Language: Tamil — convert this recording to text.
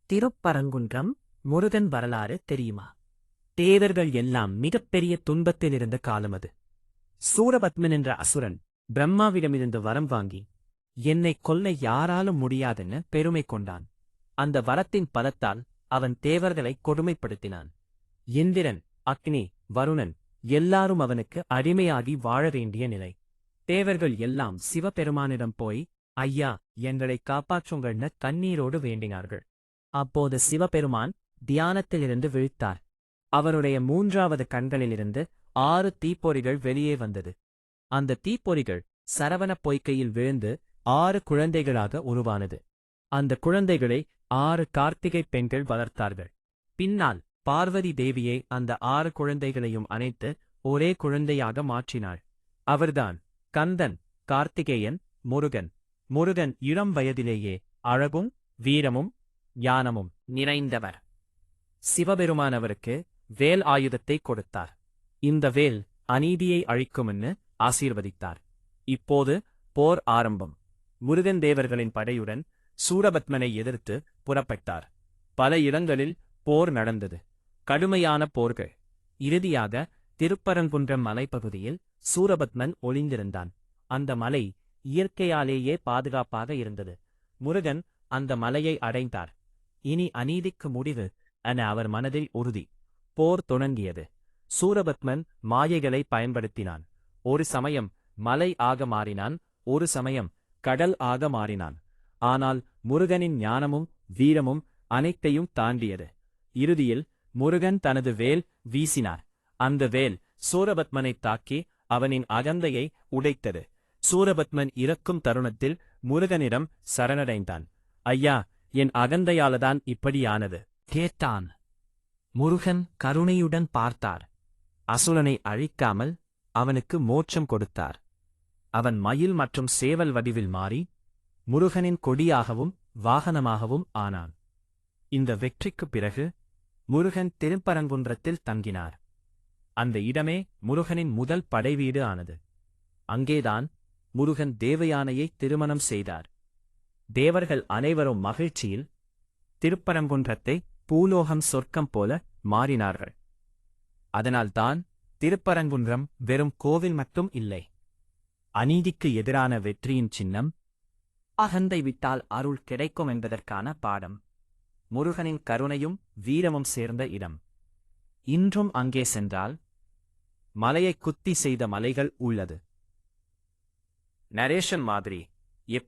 திருப்பரங்குன்றம் முருகன் வரலாறு தெரியுமா? தேவர்கள் எல்லாம் மிகப்பெரிய துன்பத்தில் இருந்த காலம் அது. சூரபத்மன் என்ற அசுரன் பிரம்மாவிடமிருந்து வரம் வாங்கி என்னை கொல்ல யாராலும் முடியாதுன்னு பெருமை கொண்டான். அந்த வரத்தின் பலத்தால் அவன் தேவர்களை கொடுமைப்படுத்தினான். இந்திரன், அக்னி, வருணன் எல்லாரும் அவனுக்கு அடிமையாகி வாழ வேண்டிய நிலை. தேவர்கள் எல்லாம் சிவபெருமானிடம் போய், ஐயா, எங்களை காப்பாற்றுங்கள்னு கண்ணீரோடு வேண்டினார்கள். அப்போது சிவபெருமான் தியானத்திலிருந்து விழித்தார். அவருடைய 3வது கண்களிலிருந்து 6 தீப்பொறிகள் வெளியே வந்தது. அந்த தீப்பொறிகள் சரவணப் பொய்கையில் விழுந்து 6 குழந்தைகளாக உருவானது. அந்த குழந்தைகளை 6 கார்த்திகை பெண்கள் வளர்த்தார்கள். பின்னால் பார்வதி தேவியை அந்த 6 குழந்தைகளையும் அணைத்து ஒரே குழந்தையாக மாற்றினாள். அவர்தான் கந்தன், கார்த்திகேயன், முருகன். முருகன் இளம் வயதிலேயே அழகும் வீரமும் ஞானமும் நிறைந்தவர். சிவபெருமான் அவருக்கு வேல் ஆயுதத்தை கொடுத்தார். இந்த வேல் அநீதியை அழிக்கும்னு ஆசீர்வதித்தார். இப்போது போர் ஆரம்பம். முருகன் தேவர்களின் படையுடன் சூரபத்மனை எதிர்த்து புறப்பட்டார். பல இடங்களில் போர் நடந்தது. கடுமையான போர்கள். இறுதியாக திருப்பரங்குன்றம் மலைப்பகுதியில் சூரபத்மன் ஒளிந்திருந்தான். அந்த மலை இயற்கையாலேயே பாதுகாப்பாக இருந்தது. முருகன் அந்த மலையை அடைந்தார். இனி அநீதிக்கு முடிவு என அவர் மனதில் உறுதி. போர் தொடங்கியது. சூரபத்மன் மாயைகளை பயன்படுத்தினான். ஒரு சமயம் மலை ஆக மாறினான், ஒரு சமயம் கடல் ஆக மாறினான். ஆனால் முருகனின் ஞானமும் வீரமும் அனைத்தையும் தாண்டியது. இறுதியில் முருகன் தனது வேல் வீசினார். அந்த வேல் சூரபத்மனைத் தாக்கி அவனின் அகந்தையை உடைத்தது. சூரபத்மன் இறக்கும் தருணத்தில் முருகனிடம் சரணடைந்தான். ஐயா, என் அகந்தையாலதான் இப்படியானது கேட்டான். முருகன் கருணையுடன் பார்த்தார். அசுரனை அழிக்காமல் அவனுக்கு மோட்சம் கொடுத்தார். அவன் மயில் மற்றும் சேவல் வடிவில் மாறி முருகனின் கொடியாகவும் வாகனமாகவும் ஆனான். இந்த வெற்றிக்குப் பிறகு முருகன் திருப்பரங்குன்றத்தில் தங்கினார். அந்த இடமே முருகனின் முதல் படைவீடு ஆனது. அங்கேதான் முருகன் தேவயானையை திருமணம் செய்தார். தேவர்கள் அனைவரும் மகிழ்ச்சியில் திருப்பரங்குன்றத்தை பூலோகம் சொர்க்கம் போல மாறினார்கள். அதனால்தான் திருப்பரங்குன்றம் வெறும் கோவில் மட்டும் இல்லை, அநீதிக்கு எதிரான வெற்றியின் சின்னம். அகந்தை விட்டால் அருள் கிடைக்கும் என்பதற்கான பாடம். முருகனின் கருணையும் வீரமும் சேர்ந்த இடம். இன்றும் அங்கே சென்றால் மலையை குத்தி செய்த மலைகள் உள்ளது. நரேஷன் மாதிரி எப்படி